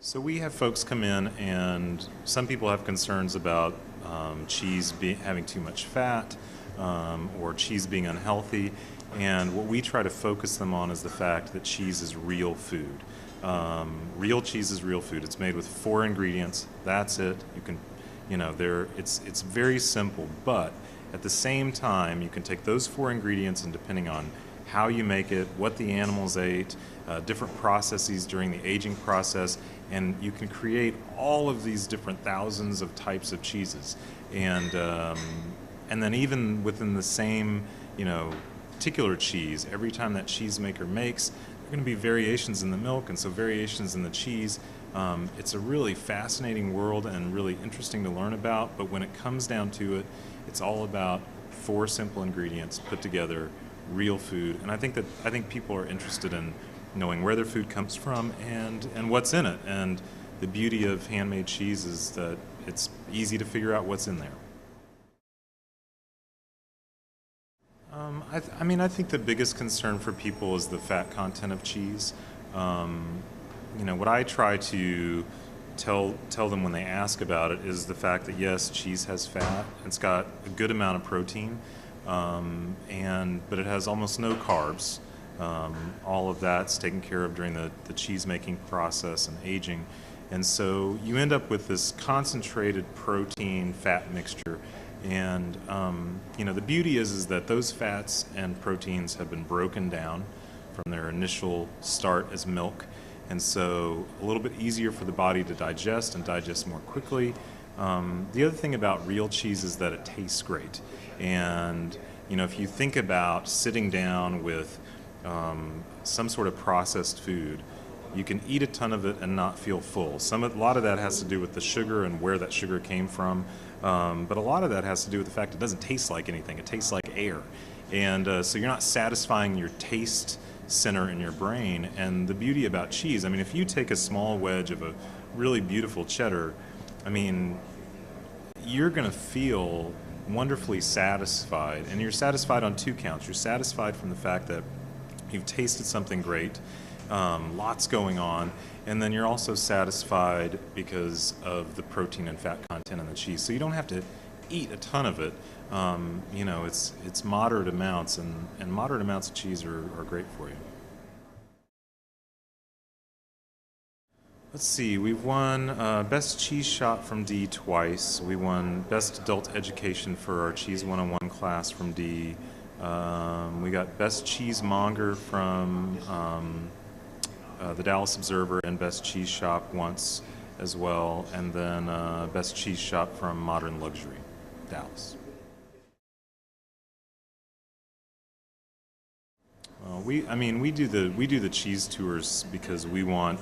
So we have folks come in, and some people have concerns about having too much fat, or cheese being unhealthy. And what we try to focus them on is the fact that cheese is real food. Real cheese is real food. It's made with 4 ingredients. That's it. You can, it's very simple, but at the same time, you can take those 4 ingredients, and depending on how you make it, what the animals ate, different processes during the aging process, and you can create all of these different thousands of types of cheeses. And then even within the same, particular cheese, every time that cheesemaker makes, there are going to be variations in the milk, and so variations in the cheese. It's a really fascinating world and really interesting to learn about, but when it comes down to it, it's all about 4 simple ingredients put together, real food. And I think people are interested in knowing where their food comes from and what's in it. And the beauty of handmade cheese is that it's easy to figure out what's in there. I think the biggest concern for people is the fat content of cheese. What I try to tell them when they ask about it is the fact that yes, cheese has fat. It's got a good amount of protein, but it has almost no carbs. All of that's taken care of during the cheese making process and aging. And so you end up with this concentrated protein fat mixture. And the beauty is that those fats and proteins have been broken down from their initial start as milk. And so a little bit easier for the body to digest and digest more quickly. The other thing about real cheese is that it tastes great. And if you think about sitting down with some sort of processed food, you can eat a ton of it and not feel full. A lot of that has to do with the sugar and where that sugar came from, but a lot of that has to do with the fact it doesn't taste like anything. It tastes like air. And so you're not satisfying your taste center in your brain. And the beauty about cheese, if you take a small wedge of a really beautiful cheddar, you're going to feel wonderfully satisfied. And you're satisfied on 2 counts. You're satisfied from the fact that you've tasted something great, lots going on, and then you're also satisfied because of the protein and fat content in the cheese. So you don't have to eat a ton of it. It's moderate amounts, and moderate amounts of cheese are great for you. Let's see, we've won Best Cheese Shop from D twice. We won Best Adult Education for our Cheese 101 class from D. We got Best Cheesemonger from the Dallas Observer and Best Cheese Shop once as well, and then Best Cheese Shop from Modern Luxury, Dallas. We do the cheese tours because we want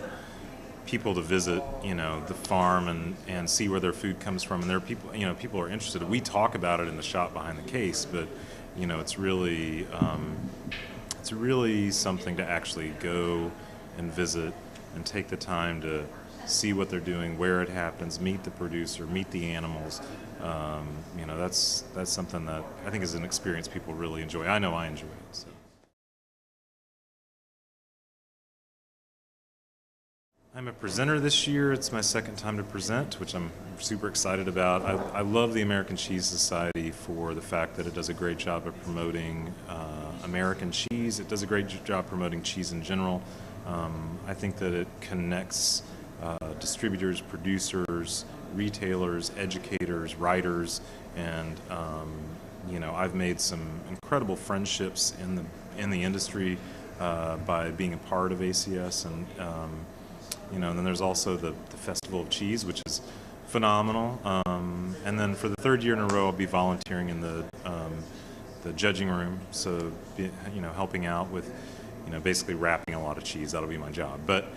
people to visit, the farm and see where their food comes from. And there are people are interested. We talk about it in the shop behind the case, but it's really something to actually go and visit and take the time to see what they're doing, where it happens, meet the producer, meet the animals. That's something that I think is an experience people really enjoy. I know I enjoy it. So. I'm a presenter this year. It's my second time to present, which I'm super excited about. I love the American Cheese Society for the fact that it does a great job of promoting American cheese. It does a great job promoting cheese in general. I think that it connects distributors, producers, retailers, educators, writers, and I've made some incredible friendships in the industry by being a part of ACS, and then there's also the Festival of Cheese, which is phenomenal. And then for the 3rd year in a row, I'll be volunteering in the judging room, so helping out with basically wrapping a lot of cheese. That'll be my job. But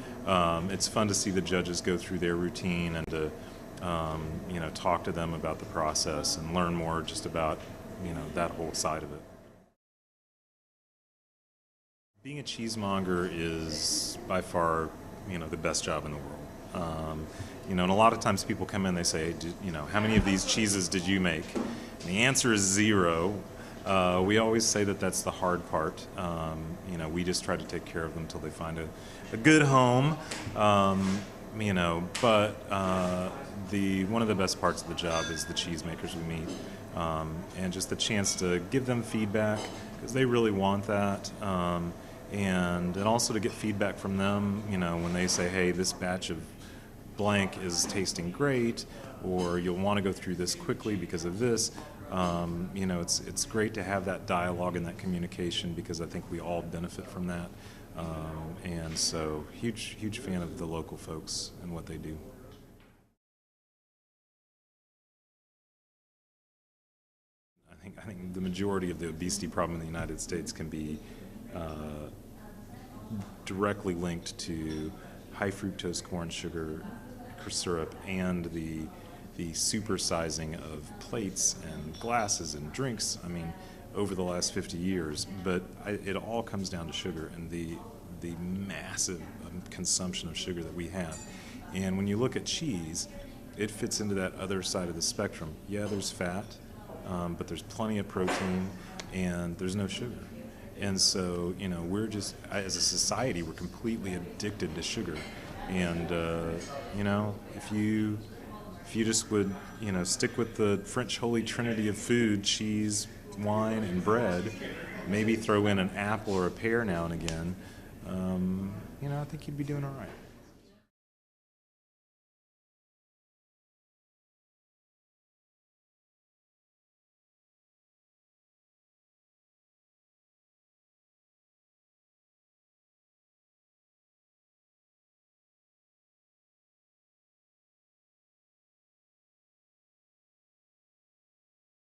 it's fun to see the judges go through their routine and to talk to them about the process and learn more just about that whole side of it. Being a cheesemonger is by far the best job in the world. And a lot of times people come in, they say, how many of these cheeses did you make? And the answer is 0. We always say that that's the hard part. We just try to take care of them until they find a good home. But the one of the best parts of the job is the cheesemakers we meet, and just the chance to give them feedback because they really want that, and also to get feedback from them. When they say, "Hey, this batch of blank is tasting great," or "You'll want to go through this quickly because of this." It's great to have that dialogue and that communication because I think we all benefit from that. And so, huge fan of the local folks and what they do. I think the majority of the obesity problem in the United States can be directly linked to high fructose corn sugar syrup and the supersizing of plates and glasses and drinks. Over the last 50 years, but it all comes down to sugar and the massive consumption of sugar that we have. And when you look at cheese, it fits into that other side of the spectrum. Yeah, there's fat, but there's plenty of protein, and there's no sugar. And so, we're just, as a society, we're completely addicted to sugar. And, if you just would, stick with the French holy trinity of food, cheese, wine, and bread, maybe throw in an apple or a pear now and again, I think you'd be doing all right.